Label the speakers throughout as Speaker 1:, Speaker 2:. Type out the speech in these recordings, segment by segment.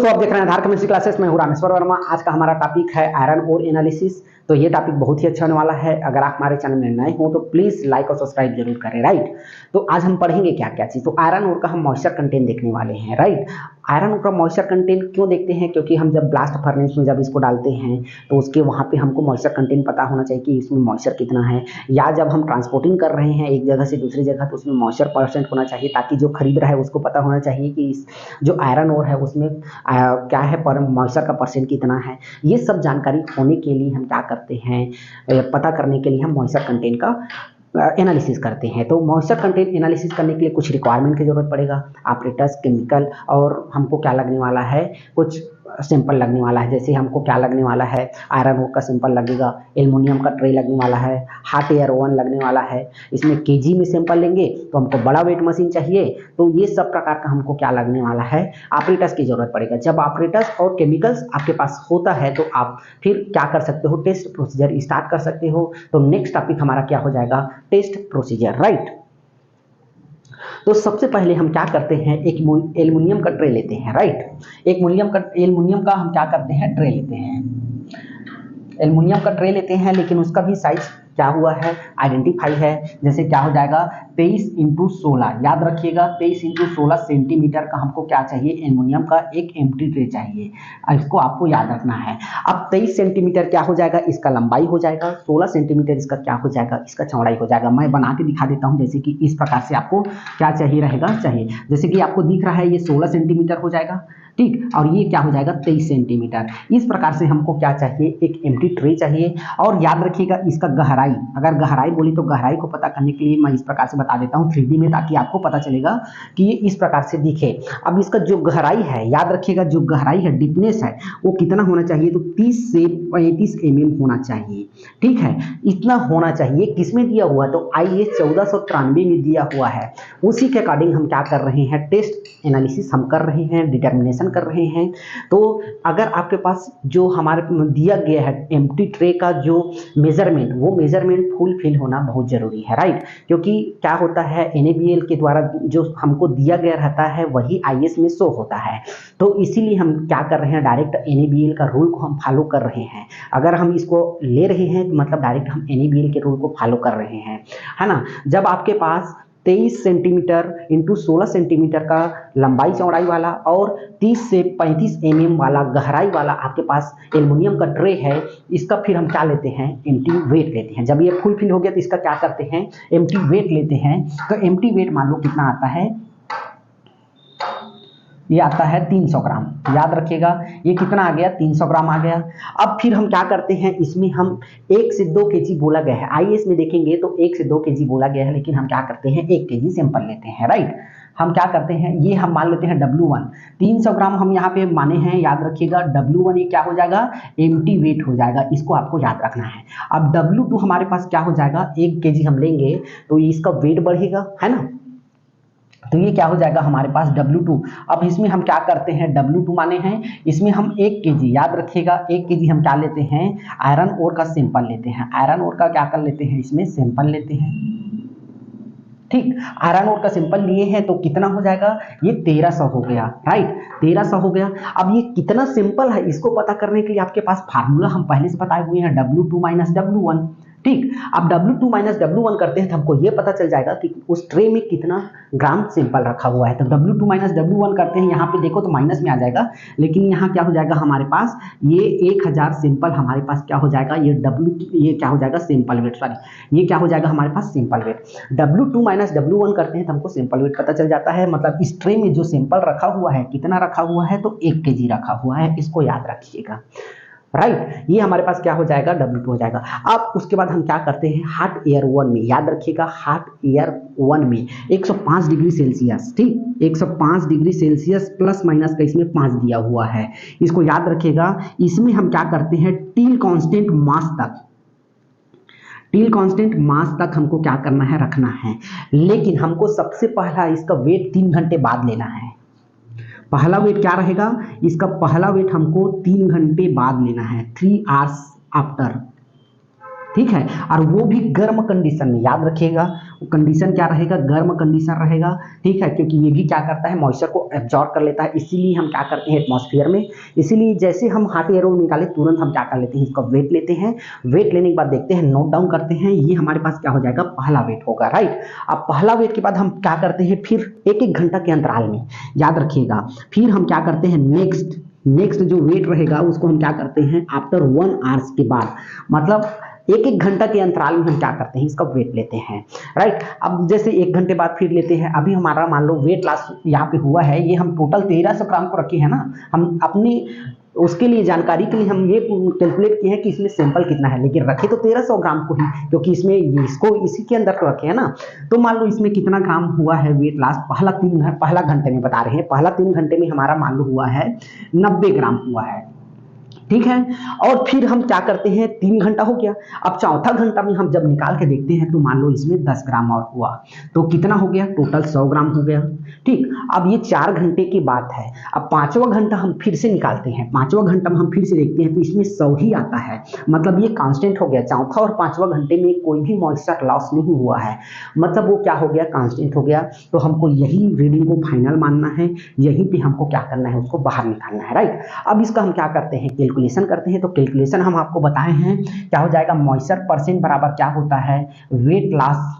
Speaker 1: दोस्तों, आप देख रहे हैं आधार केमिस्ट्री क्लासेस में हूं रामेश्वर वर्मा। आज का हमारा टॉपिक है आयरन ओर एनालिसिस। तो ये टॉपिक बहुत ही अच्छा होने वाला है। अगर आप हमारे चैनल में नए हो तो प्लीज लाइक और सब्सक्राइब जरूर करें, राइट। तो आज हम पढ़ेंगे क्या क्या चीज। तो आयरन ओर का हम मॉइस्चर कंटेंट देखने वाले हैं, राइट। आयरन ओर का मॉइस्चर कंटेंट क्यों देखते हैं? क्योंकि हम जब ब्लास्ट फर्नेस में जब इसको डालते हैं तो उसके वहाँ पे हमको मॉइस्चर कंटेंट पता होना चाहिए कि इसमें मॉइस्चर कितना है। या जब हम ट्रांसपोर्टिंग कर रहे हैं एक जगह से दूसरी जगह तो उसमें मॉइस्चर परसेंट होना चाहिए, ताकि जो खरीद रहा है उसको पता होना चाहिए कि इस जो आयरन ओर है उसमें क्या है, पर मॉइस्चर का परसेंट कितना है। ये सब जानकारी होने के लिए हम क्या करते हैं, पता करने के लिए हम मॉइस्चर कंटेंट का एनालिसिस करते हैं। तो मॉइस्चर कंटेंट एनालिसिस करने के लिए कुछ रिक्वायरमेंट की जरूरत पड़ेगा। ऑपरेटर्स, केमिकल, और हमको क्या लगने वाला है, कुछ सिंपल लगने वाला है। जैसे हमको क्या लगने वाला है, आयरन ओर का सिंपल लगेगा, एल्युमिनियम का ट्रे लगने वाला है, हॉट एयर ओवन लगने वाला है। इसमें केजी में सैंपल लेंगे तो हमको बड़ा वेट मशीन चाहिए। तो ये सब प्रकार का हमको क्या लगने वाला है, ऑपरेटर्स की जरूरत पड़ेगा। जब ऑपरेटर्स और केमिकल्स आपके पास होता है तो आप फिर क्या कर सकते हो, टेस्ट प्रोसीजर स्टार्ट कर सकते हो। तो नेक्स्ट टॉपिक हमारा क्या हो जाएगा, टेस्ट प्रोसीजर, राइट। तो सबसे पहले हम क्या करते हैं, एक एल्युमिनियम का ट्रे लेते हैं, राइट। एल्युमिनियम का हम क्या करते हैं, ट्रे लेते हैं। एल्युमिनियम का ट्रे लेते हैं, लेकिन उसका भी साइज क्या हुआ है, आइडेंटिफाई है। जैसे क्या हो जाएगा, 23 × 16, याद रखिएगा 23 × 16 सेंटीमीटर का हमको क्या चाहिए, एल्युमिनियम का एक एम्प्टी ट्रे चाहिए। इसको आपको याद रखना है। अब 23 सेंटीमीटर क्या हो जाएगा, इसका लंबाई हो जाएगा, 16 सेंटीमीटर इसका क्या हो जाएगा, इसका चौड़ाई हो जाएगा। मैं बना के दिखा देता हूँ, जैसे कि इस प्रकार से आपको क्या चाहिए रहेगा, चाहिए जैसे कि आपको दिख रहा है ये 16 सेंटीमीटर हो जाएगा, ठीक। और ये क्या हो जाएगा, 23 सेंटीमीटर। इस प्रकार से हमको क्या चाहिए, एक एम्प्टी ट्रे चाहिए। और याद रखिएगा इसका गहराई, अगर गहराई बोली तो गहराई को पता करने के लिए मैं इस प्रकार से बता देता हूँ 3D में, ताकि आपको पता चलेगा कि ये इस प्रकार से दिखे। अब इसका जो गहराई है, याद रखिएगा जो गहराई है, डीपनेस है, वो कितना होना चाहिए, तो 30 से 35 mm होना चाहिए, ठीक है। इतना होना चाहिए। किसमें दिया हुआ, तो IS 1493 में दिया हुआ है। उसी के अकॉर्डिंग हम क्या कर रहे हैं, टेस्ट एनालिसिस हम कर रहे हैं, डिटर्मिनेशन कर रहे हैं। तो अगर आपके पास जो हमारे दिया गया है एम्प्टी ट्रे का जो मेजरमेंट, वो मेजरमेंट फुलफिल होना बहुत जरूरी है, राइट। क्योंकि क्या होता है, NaBl के द्वारा जो हमको दिया गया रहता है वही IS में शो होता है। तो इसीलिए हम क्या कर रहे हैं, डायरेक्ट NaBl का रूल को हम फॉलो कर रहे हैं। अगर हम इसको ले रहे हैं तो मतलब डायरेक्ट हम NaBl के रूल को फॉलो कर रहे हैं, है ना। जब आपके पास 23 सेंटीमीटर × 16 सेंटीमीटर का लंबाई चौड़ाई वाला और 30 से 35 mm वाला गहराई वाला आपके पास एल्युमिनियम का ट्रे है, इसका फिर हम क्या लेते हैं, एम्प्टी वेट लेते हैं। जब ये फुलफिल हो गया तो इसका क्या करते हैं, एम्प्टी वेट लेते हैं। तो एम्प्टी वेट मान लो कितना आता है, ये आता है 300 ग्राम। याद रखिएगा ये कितना आ गया, 300 ग्राम आ गया। अब फिर हम क्या करते हैं, इसमें हम 1 से 2 kg बोला गया है। IS में देखेंगे तो 1 से 2 kg बोला गया है, लेकिन हम क्या करते हैं, 1 kg सैंपल लेते हैं, राइट। हम क्या करते हैं, ये हम मान लेते हैं W1, 300 ग्राम हम यहाँ पे माने हैं। याद रखिएगा W1 ये क्या हो जाएगा, एम्प्टी वेट हो जाएगा, इसको आपको याद रखना है। अब W2 हमारे पास क्या हो जाएगा, 1 kg हम लेंगे तो इसका वेट बढ़ेगा, है ना। तो ये क्या हो जाएगा हमारे पास W2। अब इसमें हम क्या करते हैं, W2 माने हैं, इसमें हम 1 kg, याद रखिएगा 1 kg हम क्या लेते हैं, आयरन ओर का सैंपल लेते हैं। आयरन ओर का क्या कर लेते हैं, इसमें सैंपल लेते हैं, ठीक। आयरन ओर का सैंपल लिए हैं तो कितना हो जाएगा, ये 1300 हो गया, राइट। 1300 हो गया। अब ये कितना सिंपल है इसको पता करने के लिए आपके पास फार्मूला हम पहले से बताए हुए हैं, W2 - W1, ठीक। अब W2 - W1 करते हैं तो हमको ये पता चल जाएगा कि उस ट्रे में कितना ग्राम सैंपल रखा हुआ है। तो W2 - W1 करते हैं, यहाँ पे देखो तो माइनस में आ जाएगा, लेकिन यहाँ क्या हो जाएगा हमारे पास, ये 1000 सैंपल हमारे पास क्या हो जाएगा, ये क्या हो जाएगा, सैंपल वेट, सॉरी ये क्या हो जाएगा हमारे पास, सैंपल वेट। W2 - W1 करते हैं तो हमको सैंपल वेट पता चल जाता है। मतलब इस ट्रे में जो सैंपल रखा हुआ है, कितना रखा हुआ है, तो 1 kg रखा हुआ है, इसको याद रखिएगा, राइट। ये हमारे पास क्या हो जाएगा, W2 हो जाएगा। अब उसके बाद हम क्या करते हैं, हॉट एयर ओवन में, याद रखिएगा हॉट एयर ओवन में 105 डिग्री सेल्सियस, ठीक, 105 डिग्री सेल्सियस प्लस माइनस का इसमें 5 दिया हुआ है, इसको याद रखिएगा। इसमें हम क्या करते हैं, टिल कांस्टेंट मास तक हमको क्या करना है, रखना है। लेकिन हमको सबसे पहला इसका वेट 3 घंटे बाद लेना है। पहला वेट क्या रहेगा, इसका पहला वेट हमको 3 घंटे बाद लेना है, 3 आवर्स आफ्टर, ठीक है। और वो भी गर्म कंडीशन में, याद रखिएगा कंडीशन क्या रहेगा, गर्म कंडीशन रहेगा, ठीक है, क्योंकि ये भी क्या करता है, मॉइस्चर को एब्जॉर्ब कर लेता है, इसीलिए हम क्या करते हैं एटमॉस्फेयर में। इसीलिए जैसे हम हॉट एयर निकाले तुरंत हम क्या कर लेते हैं, इसका वेट लेते हैं। वेट लेने के बाद देखते हैं, नोट डाउन करते हैं, ये हमारे पास क्या हो जाएगा, पहला वेट होगा, राइट। अब पहला वेट के बाद हम क्या करते हैं, फिर एक एक घंटा के अंतराल में, याद रखिएगा, फिर हम क्या करते हैं, नेक्स्ट जो वेट रहेगा उसको हम क्या करते हैं, आफ्टर 1 आवर्स के बाद, मतलब एक एक घंटा के अंतराल में हम क्या करते हैं, इसका वेट लेते हैं, राइट। अब जैसे एक घंटे बाद फिर लेते हैं, अभी हमारा मान लो वेट लॉस यहाँ पे हुआ है, ये हम टोटल 1300 ग्राम को रखे हैं ना, हम अपनी उसके लिए जानकारी के लिए हम ये कैलकुलेट किए हैं कि इसमें सैंपल कितना है, लेकिन रखे तो 1300 ग्राम को ही, क्योंकि इसमें इसको इसी के अंदर तो रखे हैं ना। तो मान लो इसमें कितना ग्राम हुआ है वेट लॉस, पहला घंटे में बता रहे हैं, पहला 3 घंटे में हमारा मान लो हुआ है 90 ग्राम हुआ है, ठीक है। और फिर हम क्या करते हैं, 3 घंटा हो गया, अब चौथा घंटा में हम जब निकाल के देखते हैं तो मान लो इसमें 10 ग्राम और हुआ, तो कितना हो गया, टोटल 100 ग्राम हो गया, ठीक। अब ये 4 घंटे की बात है, अब 5वां घंटा हम फिर से निकालते हैं, 5वां घंटा में हम फिर से देखते हैं तो इसमें 100 ही आता है, मतलब ये कांस्टेंट हो गया, चौथा और 5वां घंटे में कोई भी मॉइस्चर लॉस नहीं हुआ है, मतलब वो क्या हो गया, कांस्टेंट हो गया। तो हमको यही रीडिंग को फाइनल मानना है, यहीं पे हमको क्या करना है, उसको बाहर निकालना है, राइट। अब इसका हम क्या करते हैं, कैलकुलेशन करते हैं। तो कैलकुलेशन हम आपको बताए हैं, क्या हो जाएगा, मॉइस्चर परसेंट बराबर क्या होता है, वेट लॉस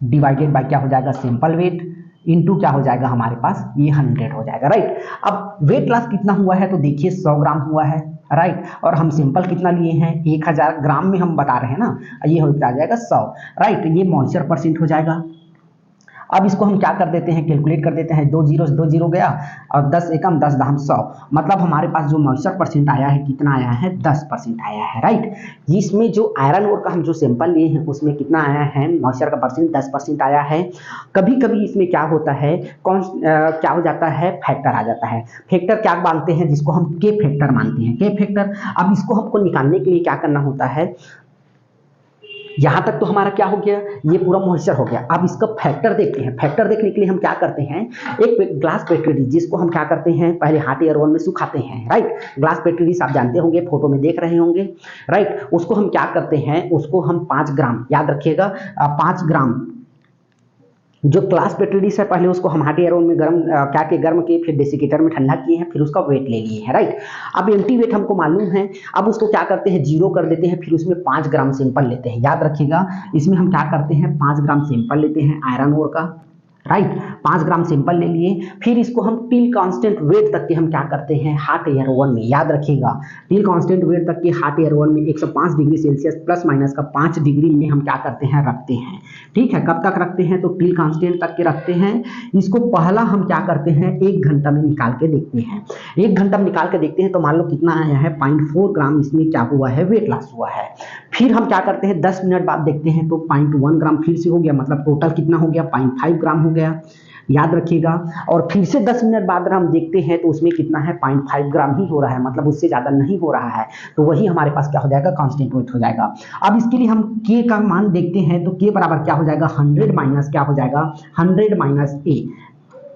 Speaker 1: डिवाइडेड बाय क्या हो जाएगा, सैंपल वेट इनटू क्या हो जाएगा हमारे पास, ये 100 हो जाएगा, राइट। अब वेट लॉस कितना हुआ है, तो देखिए 100 ग्राम हुआ है, राइट। और हम सैंपल कितना लिए हैं, 1000 ग्राम में हम बता रहे हैं ना, ये हो जाएगा 100, राइट। ये मॉइस्चर परसेंट हो जाएगा। अब इसको हम क्या कर देते हैं, कैलकुलेट कर देते हैं, 2 जीरो गया और 10 एकम 10 दहम 100, मतलब हमारे पास जो मॉइस्चर परसेंट आया है कितना आया है, 10% आया है, राइट। इसमें जो आयरन ओर का हम जो सैंपल लिए हैं उसमें कितना आया है, मॉइस्चर का परसेंट 10% आया है। कभी कभी इसमें क्या होता है, क्या हो जाता है, फैक्टर आ जाता है। फैक्टर क्या मानते हैं, जिसको हम के फैक्टर मानते हैं, के फैक्टर। अब इसको हमको निकालने के लिए क्या करना होता है, यहां तक तो हमारा क्या हो गया, ये पूरा मॉइस्चर हो गया। अब इसका फैक्टर देखते हैं, फैक्टर देखने के लिए हम क्या करते हैं, एक ग्लास पेट्री जिसको हम क्या करते हैं, पहले हॉट एयर ओवन में सुखाते हैं, राइट। ग्लास पेट्री आप जानते होंगे, फोटो में देख रहे होंगे, राइट। उसको हम क्या करते हैं, उसको हम 5 ग्राम, याद रखिएगा 5 ग्राम जो ग्लास पेट्री है, पहले उसको हम हॉट एयर ओवन में गर्म किए, फिर डेसिकेटर में ठंडा किए हैं, फिर उसका वेट ले लिए हैं, राइट। अब एम्प्टी वेट हमको मालूम है, अब उसको क्या करते हैं, 0 कर देते हैं, फिर उसमें 5 ग्राम सैंपल लेते हैं। याद रखिएगा, इसमें हम क्या करते हैं, 5 ग्राम सैंपल लेते हैं आयरन ओर का, राइट। 5 ग्राम सैंपल ले लिए, फिर इसको हम टिल कांस्टेंट वेट तक के हम क्या करते हैं, हॉट एयर ओवन में, याद रखिएगा, टिल कांस्टेंट वेट तक के हॉट एयर ओवन में 105 डिग्री सेल्सियस प्लस माइनस का 5 डिग्री में हम क्या करते हैं, रखते हैं, ठीक है। कब तक रखते हैं, तो टिल कांस्टेंट तक के रखते हैं। इसको पहला हम क्या करते हैं, 1 घंटा में निकाल के देखते हैं, 1 घंटा में निकाल के देखते हैं, तो मान लो कितना आया है, 0.4 ग्राम इसमें क्या हुआ है, वेट लॉस हुआ है। फिर हम क्या करते हैं, 10 मिनट बाद देखते हैं तो 0.1 ग्राम फिर से हो गया, मतलब टोटल कितना हो गया, 0.5 ग्राम हो गया, याद रखिएगा। और फिर से 10 मिनट बाद हम देखते हैं तो उसमें कितना है, 0.5 ग्राम ही हो रहा है, मतलब उससे ज़्यादा नहीं हो रहा है, तो वही हमारे पास क्या हो जाएगा, कांस्टेंट वेट हो जाएगा। अब इसके लिए हम के का मान देखते हैं, तो के बराबर क्या हो जाएगा, 100 माइनस क्या हो जाएगा, 100 माइनस ए,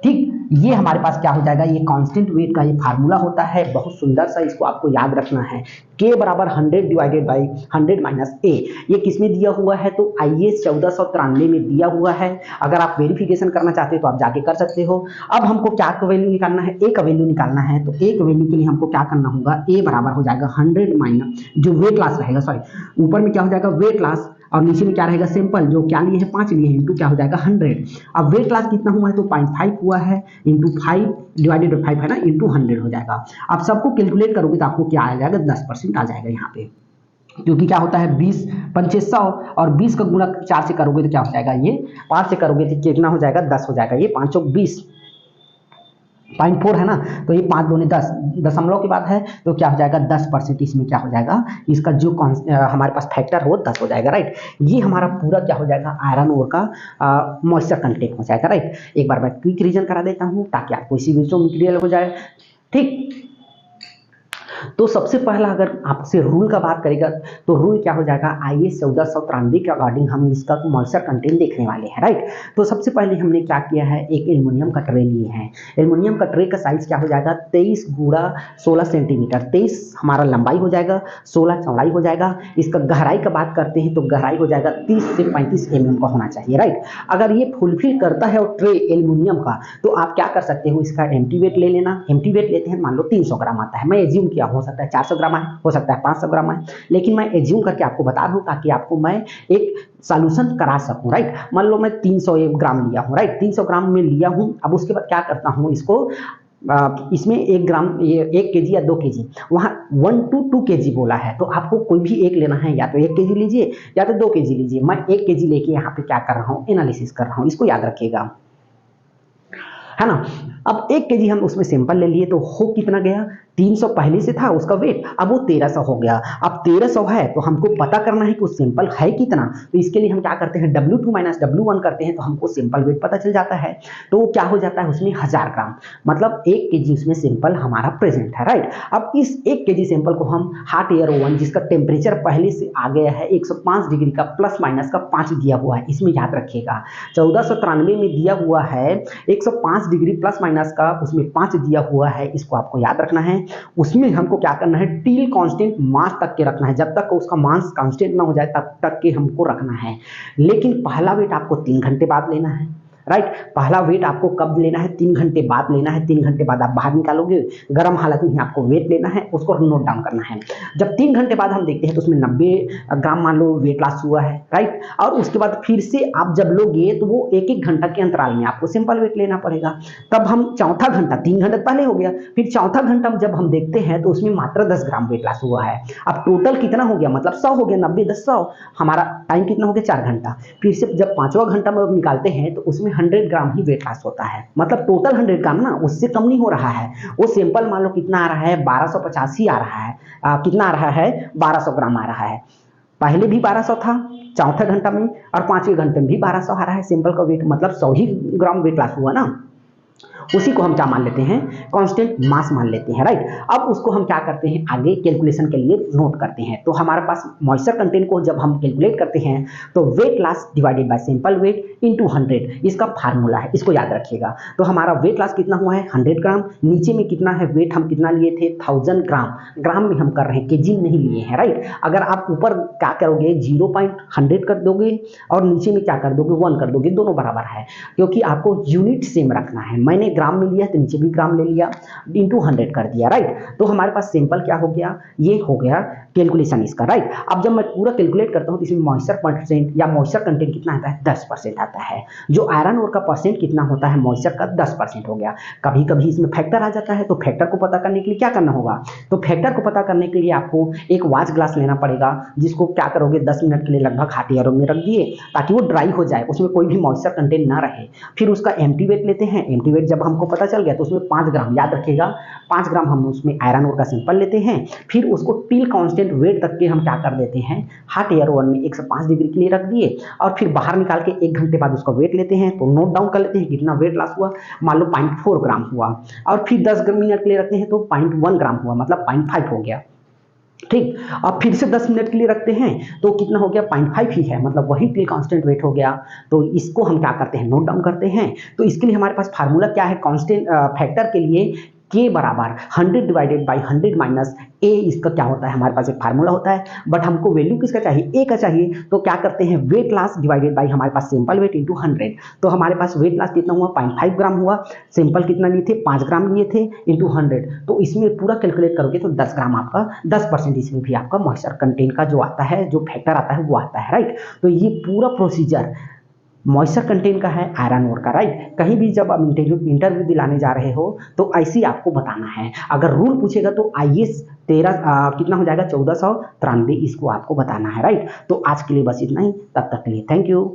Speaker 1: ठीक। ये हमारे पास क्या हो जाएगा, ये कांस्टेंट वेट का ये फार्मूला होता है, बहुत सुंदर सा, इसको आपको याद रखना है। के बराबर 100 डिवाइडेड बाई 100 माइनस ए, ये किसमें दिया हुआ है, तो आईएएस 1493 में दिया हुआ है। अगर आप वेरिफिकेशन करना चाहते हो तो आप जाके कर सकते हो। अब हमको क्या का वैल्यू निकालना है, ए का वैल्यू निकालना है, तो ए का वैल्यू के लिए हमको क्या करना होगा, ए बराबर हो जाएगा 100 माइनस जो वेट लॉस रहेगा, सॉरी ऊपर में क्या हो जाएगा, वेट लॉस, और नीचे में क्या रहेगा, सिंपल जो क्या लिए हैं, 5 लिए हैं, इनटू क्या हो जाएगा 100। अब वेट लॉस कितना हुआ है, तो 0.5 हुआ है, इंटू 5 डिवाइडेड बाई 5 है ना, इंटू 100 हो जाएगा। अब सबको कैलकुलेट करोगे तो आपको क्या आ जाएगा, 10% आ जाएगा यहाँ पे, क्योंकि क्या होता है 20 पंचे 100 और 20 का गुणा 4 से करोगे तो क्या हो जाएगा, ये 5 से करोगे तो कितना हो जाएगा, 10 हो जाएगा। ये 5 चौक 20 0.4 है ना, तो ये 5 दूनी 10 दशमलव के बाद है, तो क्या हो जाएगा 10%, इसमें क्या हो जाएगा, इसका जो हमारे पास फैक्टर हो 10 हो जाएगा, राइट। ये हमारा पूरा क्या हो जाएगा, आयरन ओर का मॉइस्चर कंटेंट हो जाएगा, राइट। एक बार मैं क्विक रीजन करा देता हूँ ताकि आपको इसी वीडियो में क्लियर हो जाए, ठीक। तो सबसे पहला अगर आपसे रूल का बात करेगा तो रूल क्या हो जाएगा, IS 1493 के अकॉर्डिंग हम इसका मॉइस्चर कंटेंट देखने वाले हैं, राइट। तो सबसे पहले हमने क्या किया है, एक एल्युमिनियम का ट्रे लिए हैं। एल्युमिनियम का ट्रे का साइज क्या हो जाएगा, 23 गुणा 16 सेंटीमीटर। 23 हमारा लंबाई हो जाएगा, 16 चौड़ाई हो जाएगा। इसका गहराई का बात करते हैं तो गहराई हो जाएगा 30 से 35 mm का होना चाहिए, राइट। अगर ये फुलफिल करता है और ट्रे एल्युमिनियम का, तो आप क्या कर सकते हो, इसका एम्प्टी वेट ले लेना। एम्प्टी वेट लेते हैं, मान लो 300 ग्राम आता है, मैं एज्यूम किया, हो सकता है 400 ग्राम है, हो सकता है 500 ग्राम है, लेकिन मैं एज्यूम करके आपको बता दूं ताकि आपको मैं एक सॉल्यूशन करा सकूं, राइट। मान लो मैं 300 ग्राम लिया हूं, राइट, 300 ग्राम में लिया हूं। अब उसके बाद क्या करता हूं, इसको इसमें 1 ग्राम, 1 kg या 2 kg, वहाँ 1 to 2 kg बोला है, तो आपको कोई भी एक लेना है, या तो 1 kg लीजिए या तो 2 kg लीजिए। मैं 1 kg लेके यहाँ पे क्या कर रहा हूँ, एनालिसिस कर रहा हूँ, इसको याद रखिएगा, है ना। अब 1 kg हम उसमें सैंपल ले लिए, तो हो कितना गया, 300 पहले से था उसका वेट, अब वो 1300 हो गया। अब 1300 है तो हमको पता करना है कि उस सैंपल है कितना, तो इसके लिए हम क्या करते हैं, W2 माइनस W1 करते हैं, तो हमको सैंपल वेट पता चल जाता है। तो क्या हो जाता है उसमें 1000 ग्राम, मतलब 1 kg उसमें सैंपल हमारा प्रेजेंट है, राइट। अब इस 1 kg सैंपल को हम हॉट एयर ओवन, जिसका टेम्परेचर पहले से आ गया है 105 डिग्री का, प्लस माइनस का 5 दिया हुआ है, इसमें याद रखिएगा 1493 में दिया हुआ है 105 डिग्री प्लस माइनस का, उसमें 5 दिया हुआ है, इसको आपको याद रखना है। उसमें हमको क्या करना है, टिल कांस्टेंट मास तक के रखना है, जब तक उसका मास कांस्टेंट ना हो जाए तब तक के हमको रखना है। लेकिन पहला वेट आपको 3 घंटे बाद लेना है, राइट। पहला वेट आपको कब लेना है, 3 घंटे बाद लेना है। 3 घंटे बाद आप बाहर निकालोगे, गर्म हालत में आपको वेट लेना है, उसको नोट डाउन करना है। जब 3 घंटे बाद हम देखते हैं तो उसमें 90 ग्राम मान लो वेट लॉस हुआ है, राइट। और उसके बाद फिर से आप जब लोगे तो वो 1-1 घंटा के अंतराल में आपको सिंपल वेट लेना पड़ेगा। तब हम चौथा घंटा, 3 घंटे पहले हो गया, फिर चौथा घंटा जब हम देखते हैं तो उसमें मात्र 10 ग्राम वेट लॉस हुआ है। अब टोटल कितना हो गया, मतलब 100 हो गया, 90 10 100, हमारा टाइम कितना हो गया, 4 घंटा। फिर से जब 5वां घंटा में निकालते हैं तो उसमें 100 ग्राम ही वेट लॉस होता है, मतलब टोटल 100 ग्राम ना, उससे कम नहीं हो रहा है। वो सैंपल मान लो कितना आ रहा है, 1285 आ रहा है, कितना आ रहा है, 1200 ग्राम आ रहा है। पहले भी 1200 था चौथे घंटा में, और 5वें घंटे में भी 1200 आ रहा है सैंपल का वेट, मतलब 100 ही ग्राम वेट लॉस हुआ ना। उसी को हम क्या मान लेते हैं, कांस्टेंट मास मान लेते हैं, राइट। अब उसको हम क्या करते हैं, आगे कैलकुलेशन के लिए नोट करते हैं। तो हमारे पास मॉइस्चर कंटेंट को जब हम कैलकुलेट करते हैं तो weight loss divided by sample weight into 100, इसका फार्मूला है, इसको याद रखिएगा। तो हमारा वेट लॉस कितना हुआ है, 100 ग्राम। नीचे में कितना है, वेट हम कितना लिए थे, 1000 ग्राम। ग्राम में हम कर रहे हैं, केजी नहीं लिए हैं, राइट। अगर आप ऊपर क्या करोगे, 0.100 कर दोगे और नीचे में क्या कर दोगे, 1 कर दोगे, दोनों बराबर है, क्योंकि आपको यूनिट सेम रखना है। मैंने ग्राम में लिया तो नीचे भी ग्राम ले लिया, इंटू 100 कर दिया, राइट। तो हमारे पास सैंपल क्या हो गया, ये हो गया कैलकुलेशन इसका, राइट। अब जब मैं पूरा कैलकुलेट करता हूं तो इसमें मॉइस्चर परसेंट या मॉइस्चर कंटेंट कितना आता है, 10% आता है। जो आयरन ओर का परसेंट कितना होता है, मॉइस्चर का 10% हो गया। कभी कभी इसमें फैक्टर आ जाता है, तो फैक्टर को पता करने के लिए क्या करना होगा, तो फैक्टर को पता करने के लिए आपको एक वॉच ग्लास लेना पड़ेगा, जिसको क्या करोगे, 10 मिनट के लिए लगभग हॉट एयर में रख दिए ताकि वो ड्राई हो जाए, उसमें कोई भी मॉइस्चर कंटेंट ना रहे। फिर उसका एम्प्टी वेट लेते हैं। एम्प्टी वेट जब हमको पता चल गया तो उसमें 5 ग्राम, याद रखिएगा 5 ग्राम हम उसमें आयरन ओर का सैंपल लेते हैं। फिर उसको टिल कांस्टेंट वेट तक के हम क्या कर देते हैं, हॉट एयर ओवन में 105 डिग्री के लिए रख दिए, और फिर बाहर निकाल के 1 घंटे बाद उसका वेट लेते हैं। तो नोट डाउन कर लेते हैं कितना वेट लॉस हुआ, मान लो 0.4 ग्राम हुआ, और फिर 10 मिनट के लिए रखते हैं तो 0.1 ग्राम हुआ, मतलब 0.5 हो गया, ठीक। अब फिर से 10 मिनट के लिए रखते हैं तो कितना हो गया, 0.5 ही है, मतलब वही टिल कांस्टेंट वेट हो गया। तो इसको हम क्या करते हैं, नोट डाउन करते हैं। तो इसके लिए हमारे पास फार्मूला क्या है, कांस्टेंट फैक्टर के लिए K बराबर 100 डिवाइडेड बाई 100 माइनस A, इसका क्या होता है, हमारे पास एक फार्मूला होता है, बट हमको वैल्यू किसका चाहिए, A का चाहिए। तो क्या करते हैं, वेट लॉस डिवाइडेड बाई हमारे पास सैंपल वेट इंटू 100। तो हमारे पास वेट लॉस कितना हुआ, 0.5 ग्राम हुआ, सैंपल कितना लिए थे, 5 ग्राम लिए थे, इंटू 100। तो इसमें पूरा कैलकुलेट करोगे तो 10 ग्राम आपका, 10% इसमें भी आपका मॉइस्चर कंटेंट का जो आता है, जो फैक्टर आता है वो आता है, राइट। तो ये पूरा प्रोसीजर मॉइस्चर कंटेंट का है आयरन ओर का, राइट। कहीं भी जब आप इंटरव्यू दिलाने जा रहे हो तो ऐसे ही आपको बताना है। अगर रूल पूछेगा तो IS 13 कितना हो जाएगा, 1493, इसको आपको बताना है, राइट। तो आज के लिए बस इतना ही, तब तक के लिए थैंक यू।